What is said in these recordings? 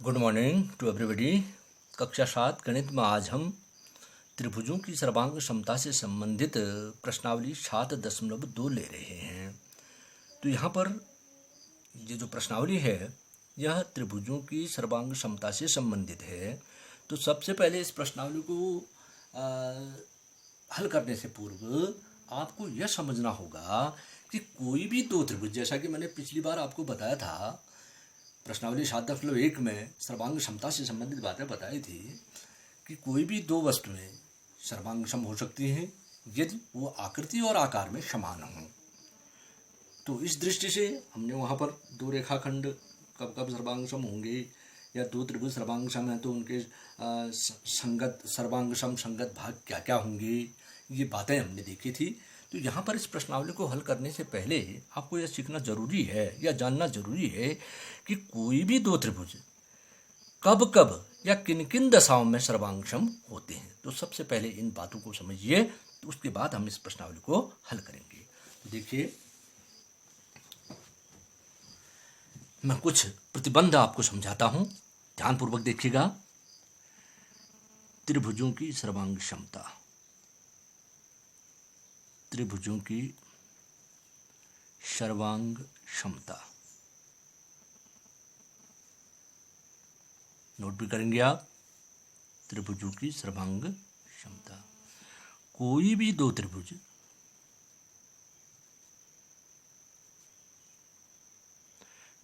Good morning to everybody. कक्षा 7 गणित में आज हम त्रिभुजों की सर्वांग क्षमता से संबंधित प्रश्नावली 7.2 ले रहे हैं। तो यहाँ पर ये जो प्रश्नावली है यह त्रिभुजों की सर्वांग क्षमता से संबंधित है। तो सबसे पहले इस प्रश्नावली को हल करने से पूर्व आपको यह समझना होगा कि कोई भी दो त्रिभुज, जैसा कि मैंने पिछली बार आपको बताया था, प्रश्नावली 7.1 में सर्वांग क्षमता से संबंधित बातें बताई थी कि कोई भी दो वस्तुएं सर्वांगक्षम हो सकती हैं यदि वो आकृति और आकार में समान हों। तो इस दृष्टि से हमने वहाँ पर दो रेखाखंड कब कब सर्वांगक्षम होंगे या दो त्रिभुज सर्वांगक्षम हैं तो उनके संगत सर्वांगक्षम संगत भाग क्या क्या होंगे, ये बातें हमने देखी थी। तो यहाँ पर इस प्रश्नावली को हल करने से पहले आपको यह सीखना जरूरी है या जानना जरूरी है कि कोई भी दो त्रिभुज कब कब या किन किन दशाओं में सर्वांगक्षम होते हैं। तो सबसे पहले इन बातों को समझिए, तो उसके बाद हम इस प्रश्नावली को हल करेंगे। तो देखिए, मैं कुछ प्रतिबंध आपको समझाता हूं, ध्यानपूर्वक देखिएगा। त्रिभुजों की सर्वांग क्षमता, त्रिभुजों की सर्वांग क्षमता नोट भी करेंगे आप। त्रिभुजों की सर्वांग क्षमता, कोई भी दो त्रिभुज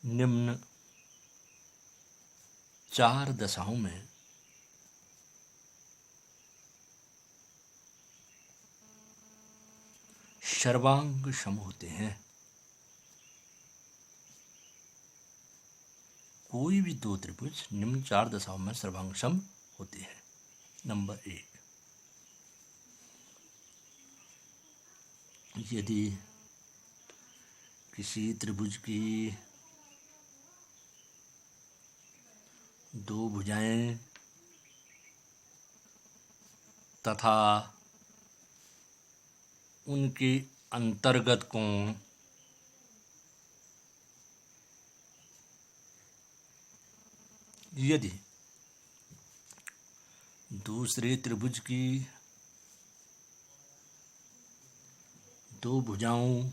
निम्न 4 दशाओं में सर्वांगक्षम होते हैं। कोई भी दो त्रिभुज निम्न 4 दशाओं में सर्वांगक्षम होते हैं। नंबर 1, यदि किसी त्रिभुज की दो भुजाएं तथा उनके अंतर्गत कोण यदि दूसरे त्रिभुज की दो भुजाओं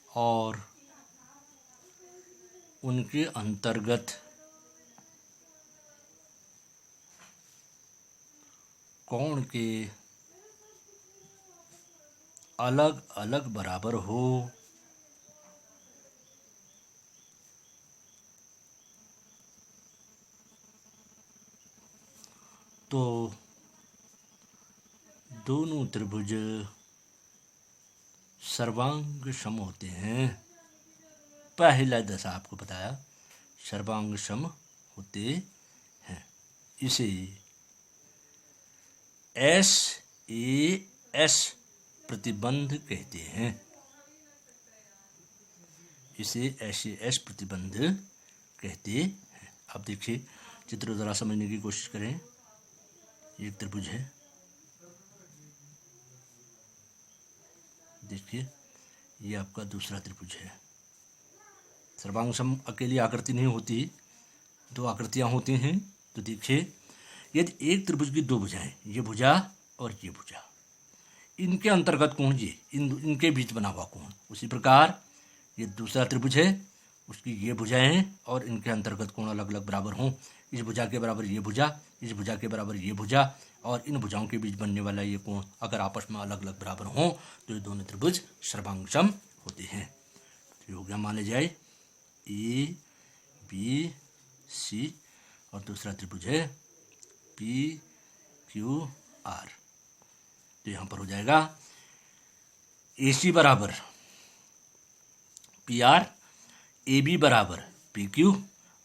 और उनके अंतर्गत कोण के अलग अलग बराबर हो तो दोनों त्रिभुज सर्वांगक्षम होते हैं। पहला दशा आपको बताया, सर्वांगक्षम होते हैं। इसे SAS प्रतिबंध कहते हैं। इसे SAS प्रतिबंध कहते हैं। अब देखिए, चित्र जरा समझने की कोशिश करें। एक त्रिभुज है, देखिए ये आपका दूसरा त्रिभुज है। सर्वांगक्षम अकेली आकृति नहीं होती, दो आकृतियां होती हैं। तो देखिए, यदि एक त्रिभुज की दो भुजाएं, ये भुजा और ये भुजा, इनके अंतर्गत कोण ये इनके बीच बना हुआ कोण, उसी प्रकार ये दूसरा त्रिभुज है, उसकी ये भुजाएं हैं और इनके अंतर्गत कोण अलग अलग बराबर हों। इस भुजा के बराबर ये भुजा, इस भुजा के बराबर ये भुजा और इन भुजाओं के बीच बनने वाला ये कोण अगर आपस में अलग अलग बराबर हों तो ये दोनों त्रिभुज सर्वांगक्षम होते हैं। तो ये हो गया, मान लिया जाए ABC और दूसरा त्रिभुज है PQR। तो यहाँ पर हो जाएगा AC बराबर PR, AB बराबर PQ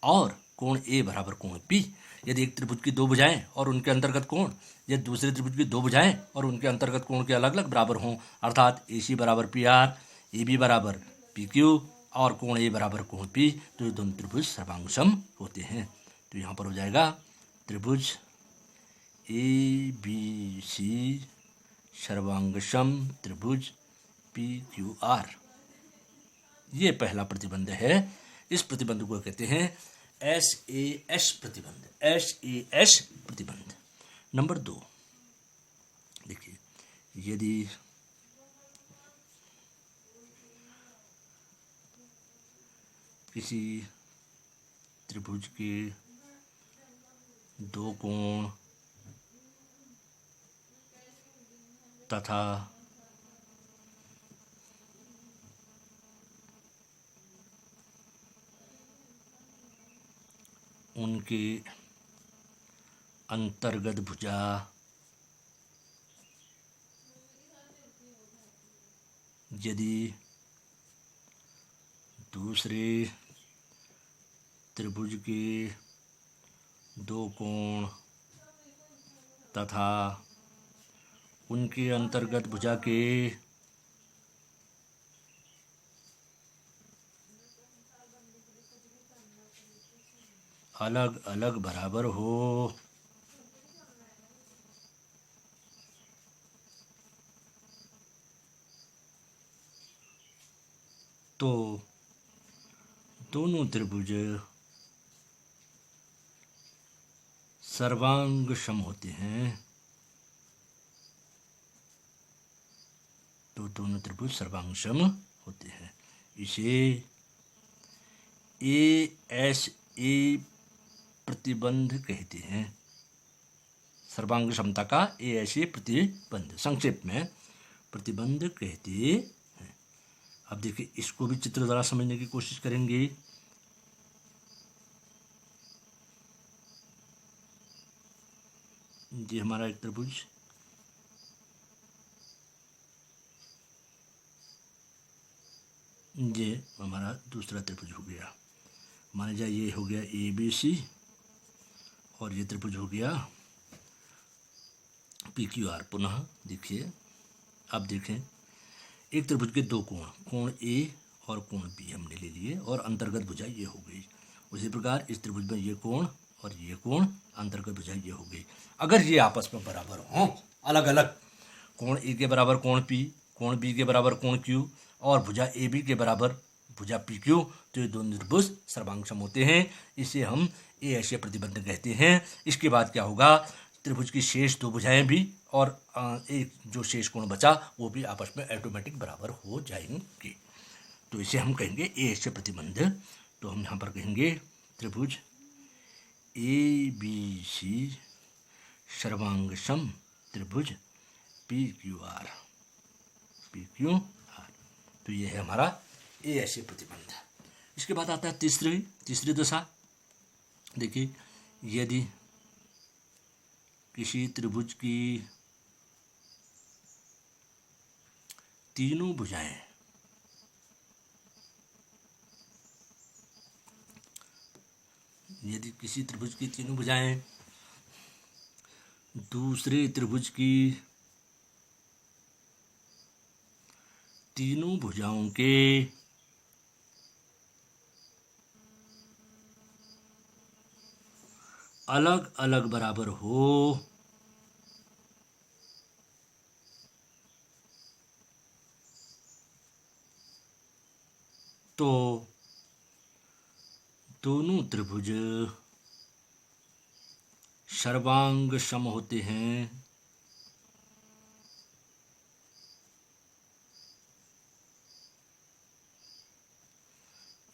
और कोण A बराबर कोण P। यदि एक त्रिभुज की दो भुजाएं और उनके अंतर्गत कोण यदि दूसरे त्रिभुज की दो भुजाएं और उनके अंतर्गत कोण के अलग अलग बराबर हों, अर्थात AC बराबर PR, AB बराबर PQ और कोण A बराबर कोण P, तो ये दोनों त्रिभुज सर्वांगक्षम होते हैं। तो यहाँ पर हो जाएगा त्रिभुज ABC सर्वांगक्षम त्रिभुज PQR। ये पहला प्रतिबंध है इस प्रतिबंध को कहते हैं SAS प्रतिबंध, SAS प्रतिबंध। नंबर 2, देखिए, यदि किसी त्रिभुज के दो कोण तथा उनके अंतर्गत भुजा यदि दूसरे त्रिभुज के दो कोण तथा उनके अंतर्गत भुजा के अलग अलग बराबर हो तो दोनों त्रिभुज सर्वांग सम होते हैं। तो दोनों त्रिभुज सर्वांग सम होते हैं। इसे ASA प्रतिबंध कहते हैं। सर्वांग समता का ASA प्रतिबंध, संक्षेप में प्रतिबंध कहते हैं। अब देखिए, इसको भी चित्र द्वारा समझने की कोशिश करेंगे। ये हमारा एक त्रिभुज, ये हमारा दूसरा त्रिभुज हो गया। मान लीजिए ये हो गया ABC और ये त्रिभुज हो गया PQR। पुनः देखिए, अब देखें, एक त्रिभुज के दो कोण, कोण A और कोण B हमने ले लिए और अंतर्गत भुजा ये हो गई। उसी प्रकार इस त्रिभुज में ये कोण और ये कोण, अंतर्गत भुजा ये हो गई। अगर ये आपस में बराबर हों, अलग अलग, कोण A के बराबर कोण P, कोण B के बराबर कोण Q और भुजा AB के बराबर भुजा PQ, तो ये दोनों त्रिभुज सर्वांग सम होते हैं। इसे हम ASA प्रतिबंध कहते हैं। इसके बाद क्या होगा, त्रिभुज की शेष दो भुजाएं भी और एक जो शेष कोण बचा वो भी आपस में ऑटोमेटिक बराबर हो जाएंगे। तो इसे हम कहेंगे ASA प्रतिबंध। तो हम यहाँ पर कहेंगे त्रिभुज ABC सर्वांग सम त्रिभुज PQR। तो ये है हमारा ASA प्रतिबंध। इसके बाद आता है तीसरी दशा। देखिए, यदि किसी त्रिभुज की तीनों भुजाएं दूसरे त्रिभुज की तीनों भुजाओं के अलग अलग बराबर हो तो दोनों त्रिभुज सर्वांग सम होते हैं।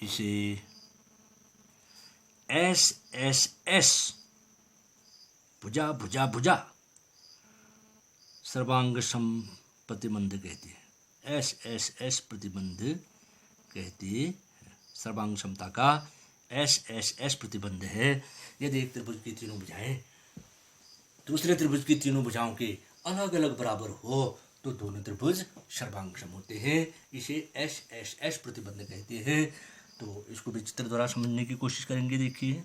इसे SSS भुजा सर्वांग सम प्रतिबंध कहते हैं। SSS प्रतिबंध कहते हैं। सर्वांग समता का SSS प्रतिबंध है। यदि एक त्रिभुज की तीनों भुजाएं दूसरे त्रिभुज की तीनों भुजाओं के अलग अलग बराबर हो तो दोनों त्रिभुज सर्वांग सम होते हैं। इसे SSS प्रतिबंध कहते हैं। तो इसको भी चित्र द्वारा समझने की कोशिश करेंगे। देखिए,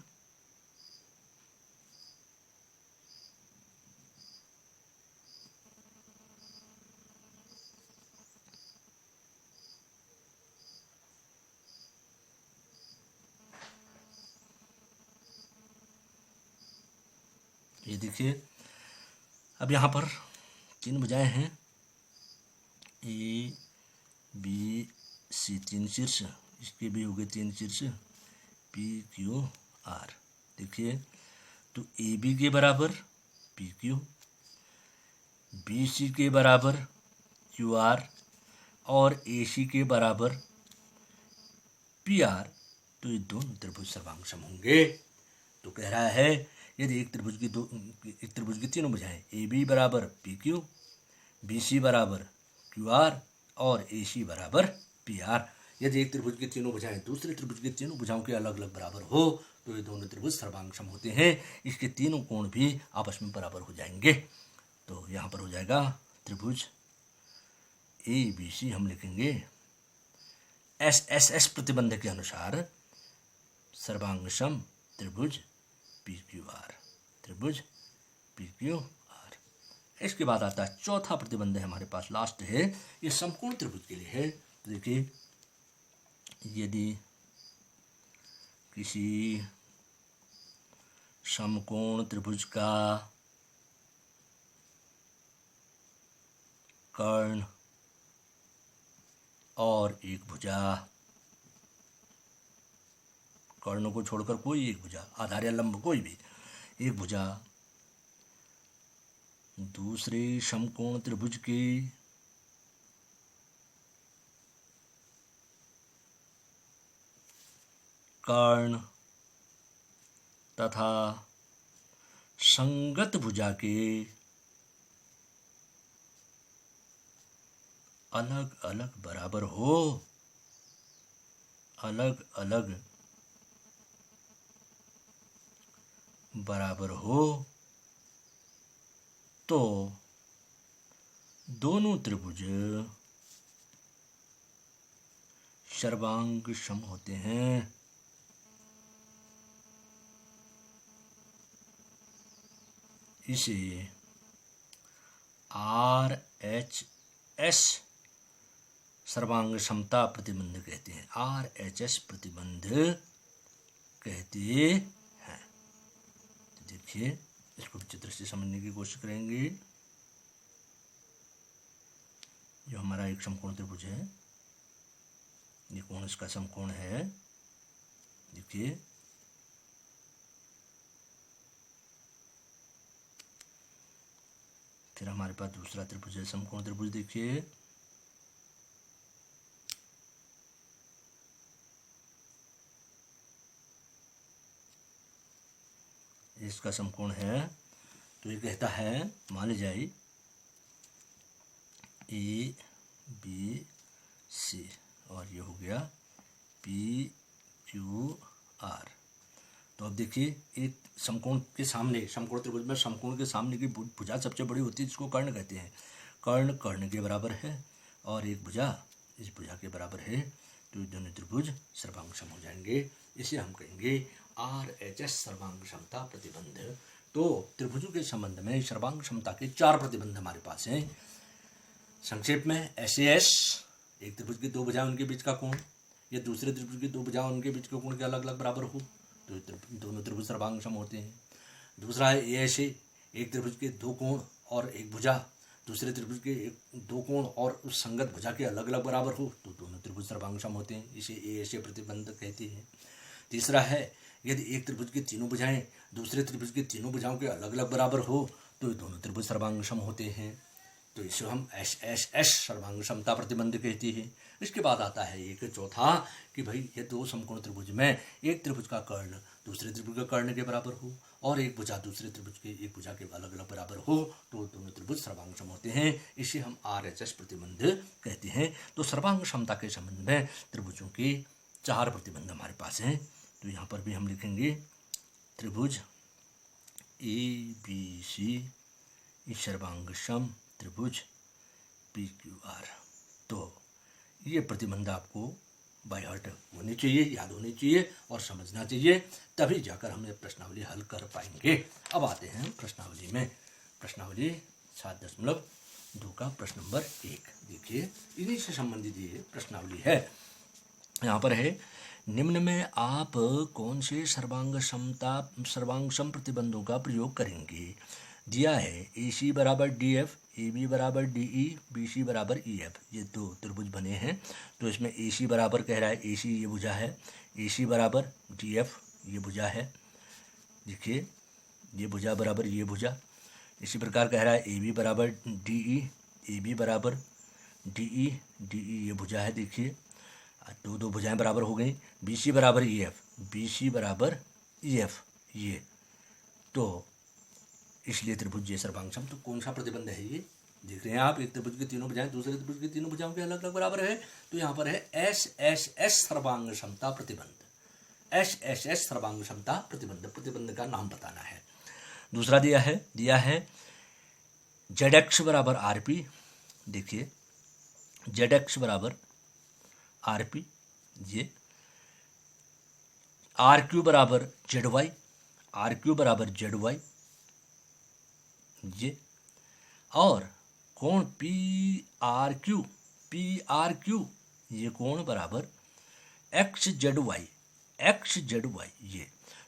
ये देखिए, अब यहाँ पर तीन भुजाएं हैं, A B C, तीन शीर्ष, इसके भी हो गए तीन शीर्ष, पी क्यू आर। देखिए तो ए बी के बराबर पी क्यू, बी सी के बराबर क्यू आर और ए सी के बराबर पी आर, तो ये दोनों त्रिभुज सर्वांग सम होंगे। तो कह रहा है यदि एक त्रिभुज की तीनों भुजाएं ए बी बराबर पी क्यू, बी सी बराबर क्यू आर और ए सी बराबर पी आर, यदि एक त्रिभुज की तीनों भुजाएं दूसरे त्रिभुज की तीनों भुजाओं के अलग अलग बराबर हो तो ये दोनों त्रिभुज सर्वांग सम होते हैं। इसके तीनों कोण भी आपस में बराबर हो जाएंगे। तो यहाँ पर हो जाएगा त्रिभुज ए बी सी, हम लिखेंगे एस एस एस प्रतिबंध के अनुसार सर्वांग सम त्रिभुज पी क्यू आर, त्रिभुज पी क्यू आर। इसके बाद आता है चौथा प्रतिबंध है हमारे पास, लास्ट है, ये समकोण त्रिभुज के लिए है। तो देखिए यदि किसी समकोण त्रिभुज का कर्ण और एक भुजा, कर्ण को छोड़कर कोई एक भुजा, आधार या लंब कोई भी एक भुजा दूसरे समकोण त्रिभुज के कर्ण तथा संगत भुजा के अलग अलग बराबर हो, अलग अलग बराबर हो, तो दोनों त्रिभुज सर्वांग सम होते हैं। इसे आर एच एस सर्वांग समता प्रतिबंध कहते हैं, आर एच एस प्रतिबंध कहते हैं। तो देखिए इसको चित्र से समझने की कोशिश करेंगे। जो हमारा एक समकोण त्रिभुज है, ये कोण इसका समकोण है, देखिए फिर हमारे पास दूसरा त्रिभुज है समकोण त्रिभुज। देखिए इसका समकोण है, तो ये कहता है मान ली जाए ए बी सी और ये हो गया पी क्यू आर। तो अब देखिए एक समकोण के सामने, समकोण त्रिभुज में समकोण के सामने की भुजा सबसे बड़ी होती है, जिसको कर्ण कहते हैं। कर्ण कर्ण के बराबर है और एक भुजा इस भुजा के बराबर है, तो दोनों त्रिभुज सर्वांग सम हो जाएंगे। इसे हम कहेंगे आर एच एस सर्वांग समता प्रतिबंध। तो त्रिभुजों के संबंध में सर्वांग समता के 4 प्रतिबंध हमारे पास हैं। संक्षेप में एस, एक त्रिभुज की दो भुजाएं उनके बीच का कोण, या दूसरे त्रिभुज की दो भुजाएं उनके बीच के कोण के अलग अलग बराबर हो तो दोनों त्रिभुज सर्वांग सम होते हैं। दूसरा है ए ऐसे, एक त्रिभुज के दो कोण और एक भुजा दूसरे त्रिभुज के दो कोण और उस संगत भुजा के अलग अलग बराबर हो तो दोनों त्रिभुज सर्वांग सम होते हैं, इसे ए ऐसे प्रतिबंध कहते हैं। तीसरा है यदि एक त्रिभुज की तीनों भुजाएं दूसरे त्रिभुज की तीनों भुजाओं के अलग अलग बराबर हो तो दोनों त्रिभुज सर्वांग सम होते हैं, तो इसे हम एस एस एस सर्वांग समता प्रतिबंध कहते हैं। इसके बाद आता है एक चौथा कि भाई ये दो समकोण त्रिभुज में एक त्रिभुज का कर्ण दूसरे त्रिभुज के कर्ण के बराबर हो और एक भुजा दूसरे त्रिभुज के एक भुजा के अलग अलग बराबर हो तो दोनों त्रिभुज सर्वांग सम होते हैं, इसे हम आर एच एस प्रतिबंध कहते हैं। तो सर्वांग समता के संबंध में त्रिभुजों के 4 प्रतिबंध हमारे पास हैं। तो यहाँ पर भी हम लिखेंगे त्रिभुज ए बी सी सर्वांग सम त्रिभुज पी क्यू आर। तो ये प्रतिबंध आपको बाय हार्ट होनी चाहिए, याद होनी चाहिए और समझना चाहिए, तभी जाकर हम ये प्रश्नावली हल कर पाएंगे। अब आते हैं प्रश्नावली में। प्रश्नावली 7.2 का प्रश्न नंबर 1 देखिए, इन्हीं से संबंधित ये प्रश्नावली है। यहाँ पर है निम्न में आप कौन से सर्वांग सम प्रतिबंधों का प्रयोग करेंगे। दिया है ए सी बराबर डी एफ, ए बी बराबर डी ई, बी सी बराबर ई एफ, ये दो त्रिभुज बने हैं। तो इसमें ए सी बराबर कह रहा है, ए सी ये भुजा है, ए सी बराबर डी एफ ये भुजा है, देखिए ये भुजा बराबर ये भुजा। इसी प्रकार कह रहा है ए बी बराबर डी ई, ए बी बराबर डी ई ये भुजा है, देखिए दो दो भुजाएं बराबर हो गई। बी सी बराबर ई एफ, बी सी बराबर ई एफ ये, तो इसलिए त्रिभुज ये सर्वांग। तो कौन सा प्रतिबंध है ये देख रहे हैं आप, एक त्रिभुज की तीनों भुजाएं दूसरे त्रिभुज की तीनों भुजाओं के अलग अलग बराबर है, तो यहाँ पर है एस एस एस सर्वांग क्षमता प्रतिबंध, एस एस एस सर्वांग क्षमता प्रतिबंध, प्रतिबंध का नाम बताना है। दूसरा दिया है जेड एक्स बराबर आर पी, देखिए जेड एक्स बराबर आर पी, ये आर क्यू बराबर जेड वाई, आर क्यू बराबर जेड वाई ये, और कोण पी आर क्यू ये कोण बराबर एक्स जेड वाई ये।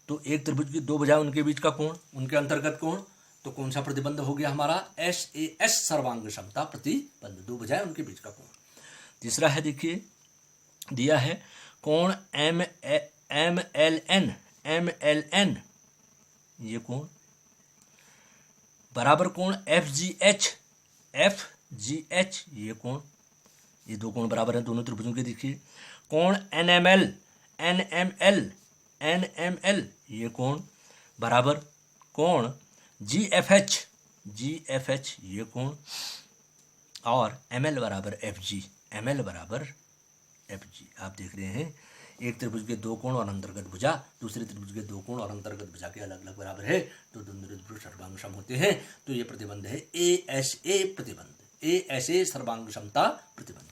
तो एक त्रिभुज की दो भुजाएं उनके बीच का कोण, उनके अंतर्गत कोण, तो कौन सा प्रतिबंध हो गया हमारा, एस ए एस सर्वांग क्षमता प्रतिबंध, दो भुजाएं उनके बीच का कोण। तीसरा है देखिए दिया है कोण एम एल एन ये कोण बराबर कोण एफ जी एच ये कोण, ये दो कोण बराबर हैं दोनों त्रिभुजों के। देखिए कोण एन एम एल ये कोण बराबर कोण जी एफ एच ये कोण, और एम एल बराबर एफ जी आप देख रहे हैं एक त्रिभुज के दो कोण और अंतर्गत भुजा दूसरे त्रिभुज के दो कोण और अंतर्गत भुजा के अलग अलग बराबर है, तो दोनों त्रिभुज सर्वांग सम होते हैं। तो ये प्रतिबंध है ए एस ए प्रतिबंध, ए एस ए सर्वांग क्षमता प्रतिबंध।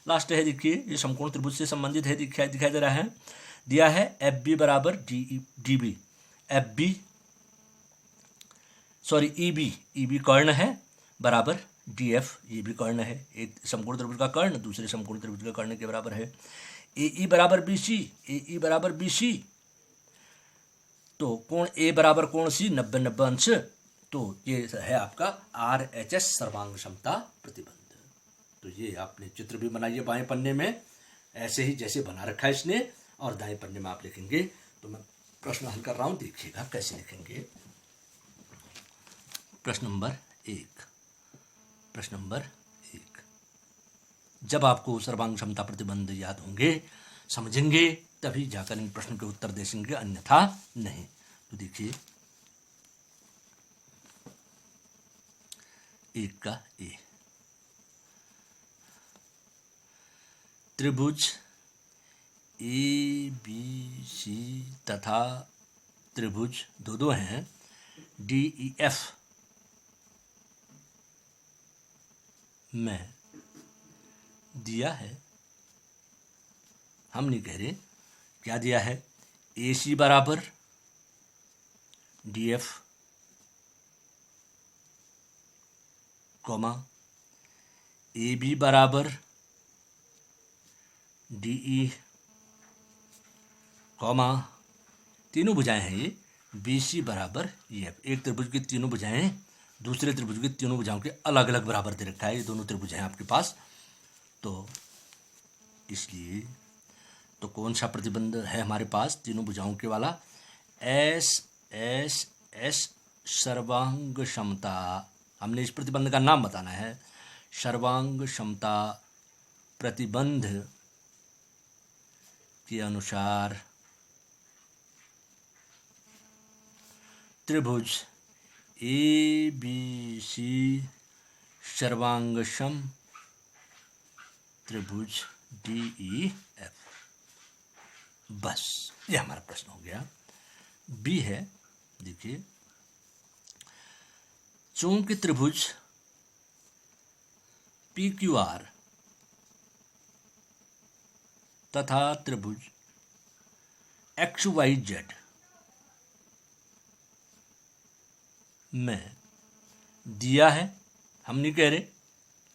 लास्ट है देखिए ये समकोण त्रिभुज से संबंधित है, दिखाई दे रहा है, दिया है एफ बी बराबर डी बी, ई बी कर्ण है बराबर डी एफ, ये भी कर्ण है, एक समकोण त्रिभुज का कर्ण दूसरे समकोण त्रिभुज का कर्ण के बराबर है। ए ई बराबर बी सी, तो कोण ए बराबर कोण सी 90 अंश, तो ये है आपका आर एच एस सर्वांग क्षमता प्रतिबंध। तो ये आपने चित्र भी बनाइए बाएं पन्ने में ऐसे ही जैसे बना रखा है इसने, और दाएं पन्ने में आप लिखेंगे। तो मैं प्रश्न हल कर रहा हूं, देखिएगा कैसे लिखेंगे। प्रश्न नंबर एक, जब आपको सर्वांग क्षमता प्रतिबंध याद होंगे समझेंगे तभी जाकर इन प्रश्न के उत्तर दे सकेंगे, अन्यथा नहीं। तो देखिए एक का ए, त्रिभुज ए बी सी तथा त्रिभुज दो हैं डी ई एफ में दिया है, हम नहीं कह रहे क्या दिया है, ए सी बराबर D F comma A B बराबर डी ई कॉमा तीनों भुजाएं हैं ये बी सी बराबर ई एफ। एक त्रिभुज की तीनों भुजाएं दूसरे त्रिभुज की तीनों भुजाओं के अलग अलग बराबर दे रखा है, ये दोनों त्रिभुज हैं आपके पास। तो इसलिए तो कौन सा प्रतिबंध है हमारे पास तीनों भुजाओं के वाला, एस एस एस सर्वांग क्षमता, हमने इस प्रतिबंध का नाम बताना है, सर्वांग क्षमता प्रतिबंध के अनुसार त्रिभुज ए बी सी सर्वांगसम त्रिभुज डी ई एफ। बस ये हमारा प्रश्न हो गया। बी है देखिए, चूंकि त्रिभुज पी क्यू आर तथा त्रिभुज एक्स वाई जेड में दिया है, हम नहीं कह रहे,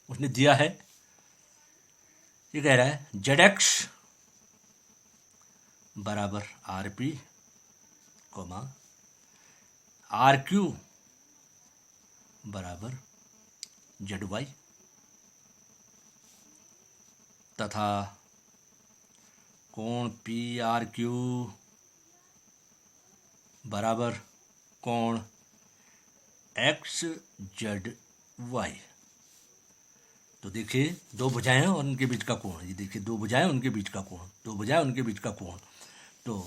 उसने दिया है, ये कह रहा है जेड एक्स बराबर R P comma R Q बराबर जेड वाई तथा कोण पी आर क्यू बराबर कोण एक्स जेड वाई। तो देखिए दो भुजाएं हैं और उनके बीच का कोण, ये देखिए दो भुजाएं उनके बीच का कोण, दो भुजाएं उनके बीच का कोण। तो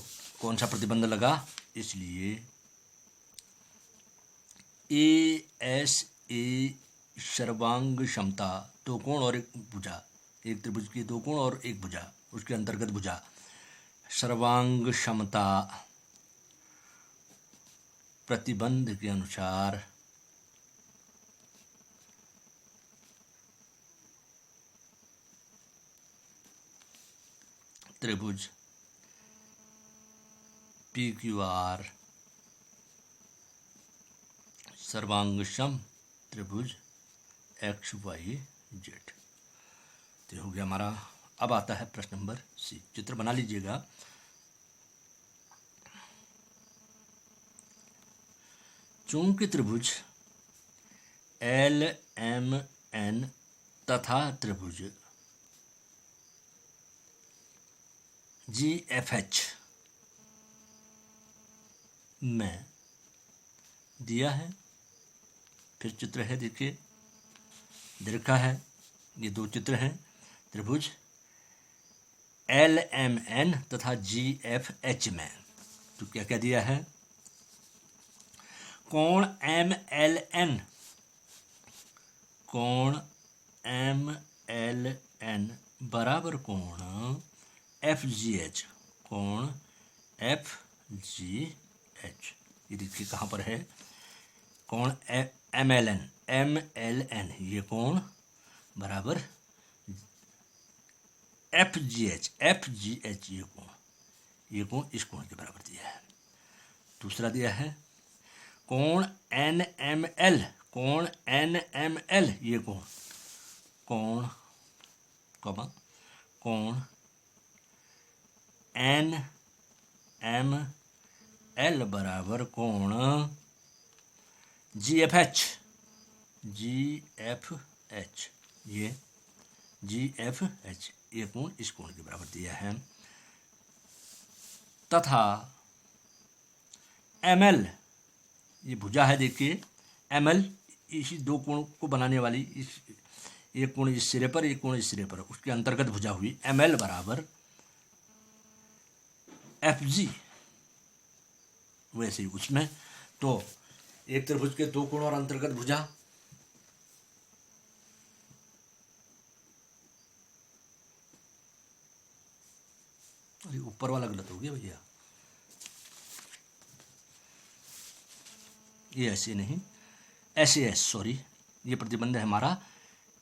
कौन सा प्रतिबंध लगा, इसलिए ए एस ए सर्वांग क्षमता, दो कोण और एक भुजा, एक त्रिभुज की दो कोण और एक भुजा, उसके अंतर्गत भुजा, सर्वांग क्षमता प्रतिबंध के अनुसार त्रिभुज पी क्यू आर सर्वांगसम त्रिभुज एक्स वाई जेड। तो हो गया हमारा। अब आता है प्रश्न नंबर सी, चित्र बना लीजिएगा। चूंकि त्रिभुज एल एम एन तथा त्रिभुज जी एफ एच में दिया है, फिर चित्र है देखिए दे रखा है, ये दो चित्र हैं त्रिभुज एल एम एन तथा जी एफ एच में। तो क्या क्या दिया है, कोण एम एल एन, कोण एम एल एन बराबर कोण एफ जी एच, कोण एफ जी एच। ये देखिए कहाँ पर है, कोण एम एल एन, ये कोण बराबर एफ जी एच, ये कोण इस कोण के बराबर दिया है। दूसरा दिया है कोण एन एम एल, कोण एन एम एल, ये कोण कोण एन एम एल बराबर कोण जी एफ एच, ये जी एफ एच, ये कोण इस कोण के बराबर दिया है। तथा एम एल, ये भुजा है देखिए, एम एल इसी दो कोण को बनाने वाली, इस एक कोण इस सिरे पर, एक कोण इस सिरे पर, उसके अंतर्गत भुजा हुई एम एल बराबर एफ जी। वैसे ही उसमें तो एक त्रिभुज के दो कोण और अंतर्गत भुजा, अरे ऊपर वाला गलत हो गया भैया, ये ऐसे नहीं, एस ए एस, सॉरी, ये प्रतिबंध है हमारा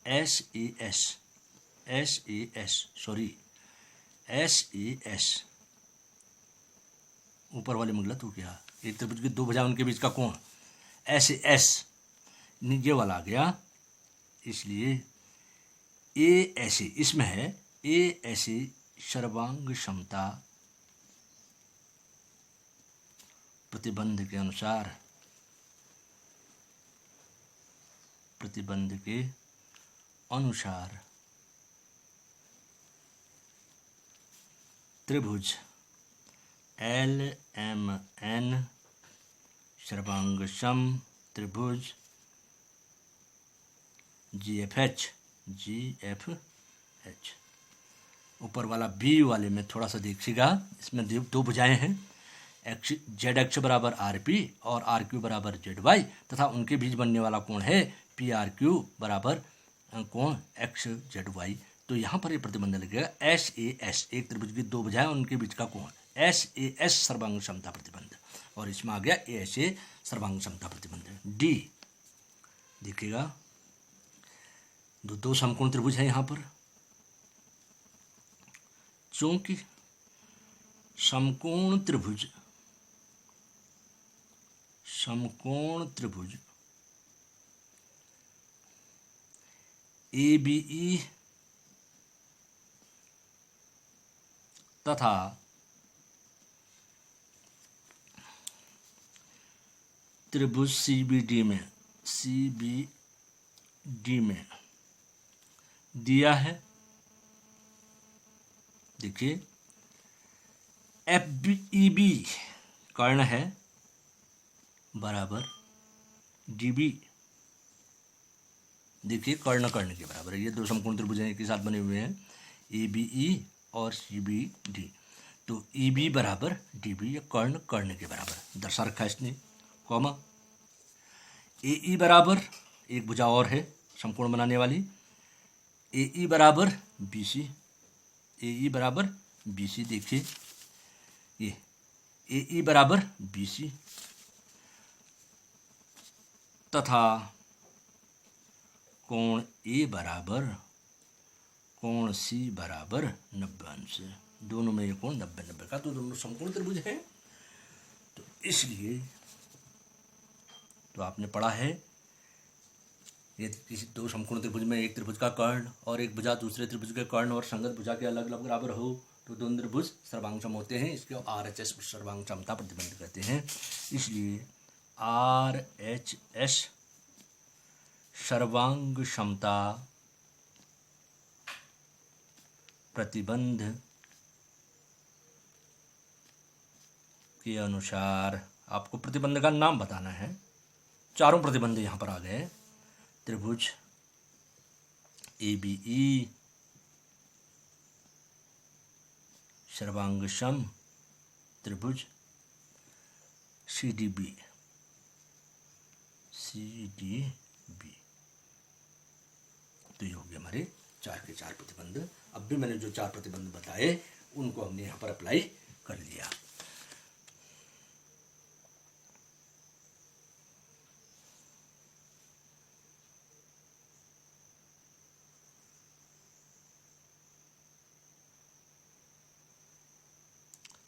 S A S, sorry S A S, ऊपर वाले में गलत हो गया, एक त्रिभुज की दो भुजा उनके बीच का कोण एस ए एस, ये वाला आ गया, इसलिए ए ऐसे इसमें है, ए ऐसे सर्वांग क्षमता प्रतिबंध के अनुसार, त्रिभुज एल एम एन सर्वांगसम त्रिभुज जी एफ एच। ऊपर वाला बी वाले में थोड़ा सा देखिएगा, इसमें दो भुजाएं हैं, एक्स जेड एक्स बराबर आर पी और आर क्यू बराबर जेड वाई, तथा उनके बीच बनने वाला कोण है पी आर क्यू बराबर कोण एक्स जेड वाई। तो यहाँ पर ये प्रतिबंध लगेगा एस ए एस, एक त्रिभुज की दो भुजाएं उनके बीच का कोण एस ए एस सर्वांग क्षमता प्रतिबंध, और इसमें आ गया ए एस ए सर्वांग क्षमता प्रतिबंध। डी देखिएगा, दो समकोण त्रिभुज है यहाँ पर, चूंकि समकोण त्रिभुज ए बी ई तथा त्रिभुज सी बी डी में सी बी डी में दिया है। देखिए एफ ई बी कर्ण है बराबर डी बी। देखिए कर्ण कर्ण के बराबर है। ये दो समकोण त्रिभुज एक साथ बने हुए हैं, ए बी ई और सी बी डी। तो ई बी बराबर डी बी, या कर्ण कर्ण के बराबर दर्शा रखा है इसने, कॉमा। ए ई बराबर एक भुजा और है समकोण बनाने वाली, ए ई बराबर बी सी, ए ई बराबर बी सी। देखिए ये ए ई बराबर बी सी तथा कोण ए बराबर कोण सी बराबर 90 अंश। दोनों में ये कोण 90-90 का, तो दोनों समकोण त्रिभुज है। तो इसलिए तो आपने पढ़ा है ये किसी दो समकोण त्रिभुज में एक त्रिभुज का कर्ण और एक भुजा दूसरे त्रिभुज के कर्ण और संगत भुजा के अलग अलग बराबर हो तो दोनों त्रिभुज सर्वांगसम होते हैं। इसके RHS सर्वांग क्षमता प्रतिबंध कहते हैं। इसलिए RHS सर्वांग क्षमता प्रतिबंध के अनुसार आपको प्रतिबंध का नाम बताना है। चारों प्रतिबंध यहाँ पर आ गए। त्रिभुज ABE सर्वांगसम त्रिभुज CDB तो ये हो गए हमारे 4 के 4 प्रतिबंध। अब भी मैंने जो 4 प्रतिबंध बताए उनको हमने यहाँ पर अप्लाई कर लिया।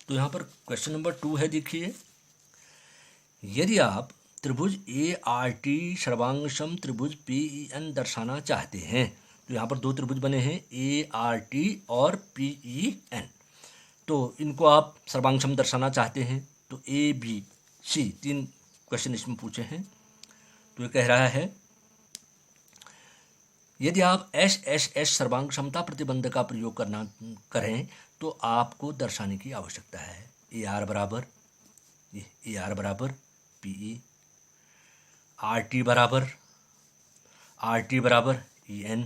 तो यहाँ पर क्वेश्चन नंबर 2 है। देखिए यदि आप त्रिभुज ART सर्वांगसम त्रिभुज PEN दर्शाना चाहते हैं, तो यहाँ पर दो त्रिभुज बने हैं ART और PEN। तो इनको आप सर्वांगसम दर्शाना चाहते हैं तो ABC 3 क्वेश्चन इसमें पूछे हैं। तो ये कह रहा है यदि आप SSS सर्वांग क्षमता प्रतिबंध का प्रयोग करें तो आपको दर्शाने की आवश्यकता है AR बराबर PE, RT बराबर EN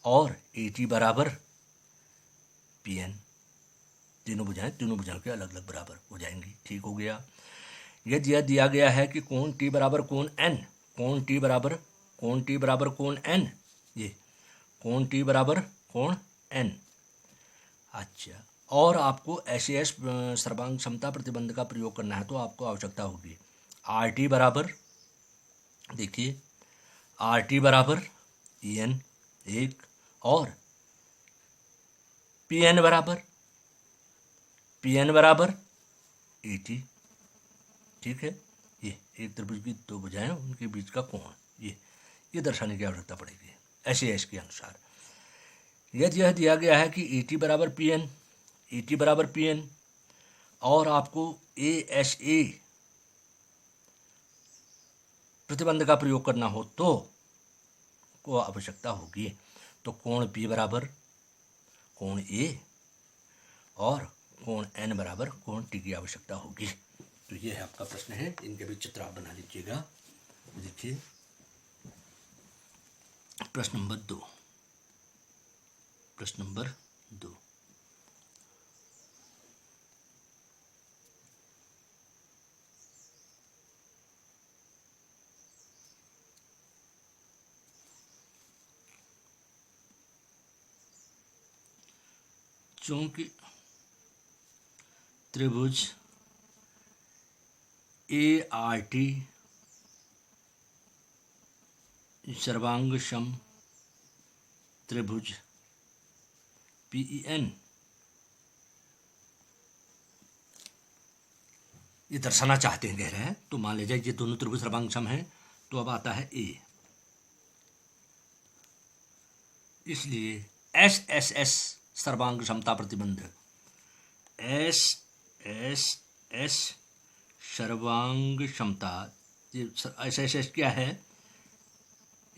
और AT बराबर PN। तीनों भुजाएं के अलग अलग बराबर हो जाएंगी। ठीक हो गया। यदि यह दिया गया है कि कोण T बराबर कोण N, कोण T बराबर कोण N, ये कोण T बराबर कोण N। अच्छा, और आपको SAS सर्वांग क्षमता प्रतिबंध का प्रयोग करना है तो आपको आवश्यकता होगी RT बराबर, देखिए RT बराबर EN 1 और PN बराबर AT। ठीक है, ये एक त्रिभुज की दो भुजाएं उनके बीच का कोण, ये दर्शाने की आवश्यकता पड़ेगी SAS के अनुसार। यदि यह दिया गया है कि AT बराबर PN और आपको ASA प्रतिबंध का प्रयोग करना हो तो को आवश्यकता होगी। तो कोण P बराबर कोण A और कोण N बराबर कोण T की आवश्यकता होगी। तो ये है आपका प्रश्न है, इनके भी चित्र आप बना लीजिएगा। देखिए प्रश्न नंबर 2। चूंकि त्रिभुज ART सर्वांगसम त्रिभुज PEN ये दर्शाना चाहते हैं, कह रहे हैं। तो मान लीजिए ये दोनों त्रिभुज सर्वांगसम हैं। तो अब आता है A, इसलिए SSS सर्वांग क्षमता प्रतिबंध, SSS सर्वांग क्षमता, ये SSS क्या है?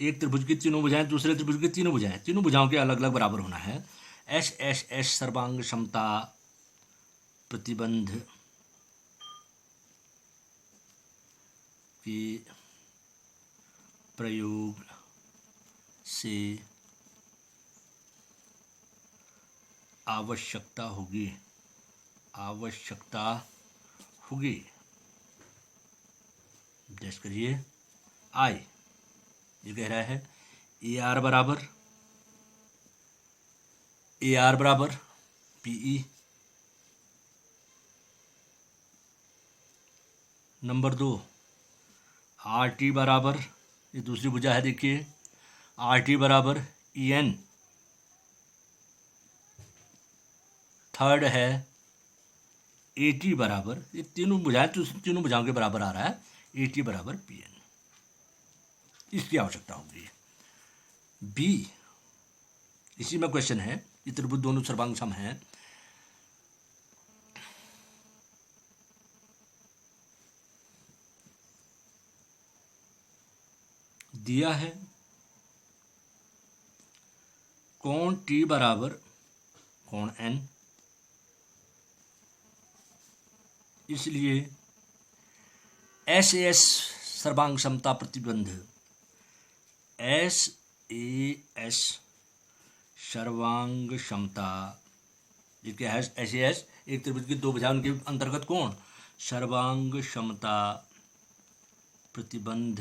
एक त्रिभुज की तीनों भुजाएं दूसरे त्रिभुज की तीनों भुजाएं, तीनों भुजाओं के अलग अलग बराबर होना है। एस एस एस सर्वांग क्षमता प्रतिबंध के प्रयोग से आवश्यकता होगी जैसे करिए आई, ये कह रहा है ए आर बराबर पीई। नंबर 2 आर टी बराबर, ये दूसरी भुजा है देखिए, आर टी बराबर ई एन। थर्ड है ए टी बराबर, ये तीनों भुजाएं तो तीनों भुजाओं के बराबर आ रहा है, ए टी बराबर पी एन, इसकी आवश्यकता होगी। बी, इसी में क्वेश्चन है, ये त्रिभुज दोनों सर्वांग सम हैं, दिया है कोण टी बराबर कोण एन, इसलिए एस एस सर्वांग क्षमता प्रतिबंध, एस ए एस सर्वांग क्षमता, ये क्या है, एस ए एस एक त्रिभुज की दो भुजाएं, उनके अंतर्गत कोण, सर्वांग क्षमता प्रतिबंध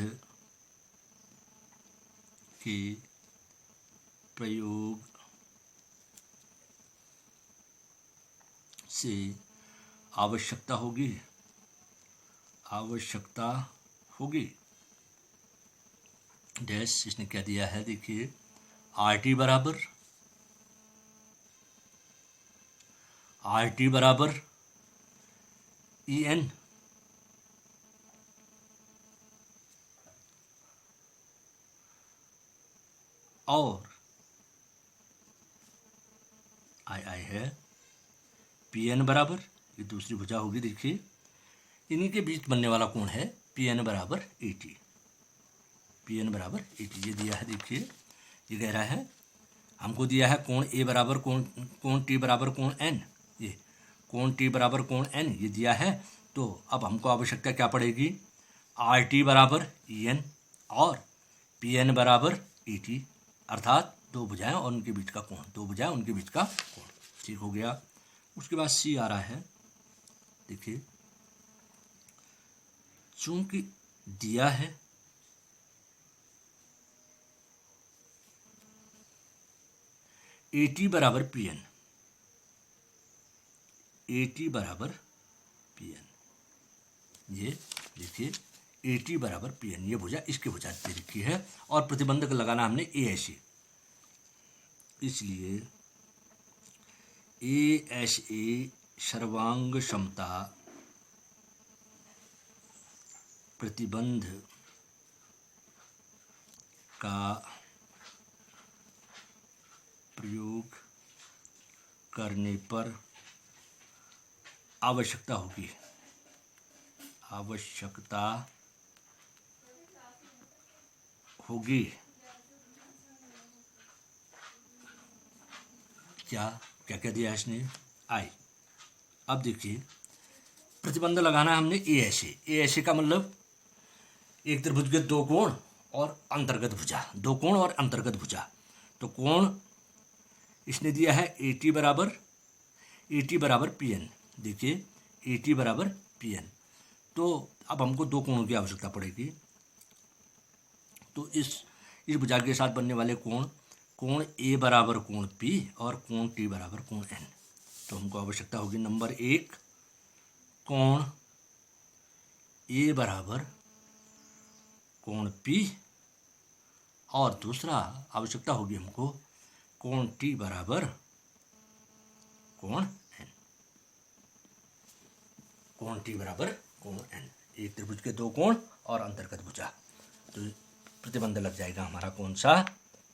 के प्रयोग से आवश्यकता होगी। डैश, इसने क्या दिया है देखिए, आर टी बराबर ई एन, और आई है पी एन बराबर, ये दूसरी भुजा होगी देखिए, इन्हीं के बीच बनने वाला कोण है पी एन बराबर ए टी, ये दिया है देखिए, ये कह रहा है हमको दिया है कोण ए बराबर कोण टी बराबर कोण एन, ये कोण टी बराबर कोण एन ये दिया है, तो अब हमको आवश्यकता क्या पड़ेगी, आर टी बराबर ई एन और पी एन बराबर ई टी, अर्थात दो भुजाएं और उनके बीच का कोण, ठीक हो गया। उसके बाद सी आ रहा है, देखिए चूंकि दिया है ए टी बराबर पी एन, ये देखिए ए टी बराबर पी एन, ये भुजा इसकी भुजा दे रखी है और प्रतिबंधक लगाना हमने ए ऐसे, इसलिए ए एस ए सर्वांग क्षमता प्रतिबंध का प्रयोग करने पर आवश्यकता होगी क्या दिया है इसने, आई। अब देखिए प्रतिबंध लगाना है हमने ए ऐसे का मतलब एक त्रिभुज के दो कोण और अंतर्गत भुजा, तो कोण इसने दिया है ए टी बराबर पी एन, देखिए ए टी बराबर पी एन, तो अब हमको दो कोणों की आवश्यकता पड़ेगी, तो इस भुजा के साथ बनने वाले कोण ए बराबर कोण पी और कोण टी बराबर कोण एन, तो हमको आवश्यकता होगी नंबर 1 कोण ए बराबर कोण पी और दूसरा आवश्यकता होगी हमको कोण टी बराबर कोण एन, एक त्रिभुज के दो कोण और अंतर्गत भुजा, तो प्रतिबंध लग जाएगा हमारा कौन सा,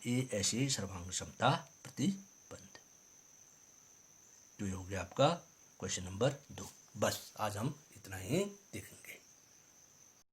ए ऐसे सर्वांग क्षमता प्रतिबंध। तो ये हो गया आपका क्वेश्चन नंबर 2। बस आज हम इतना ही देखेंगे।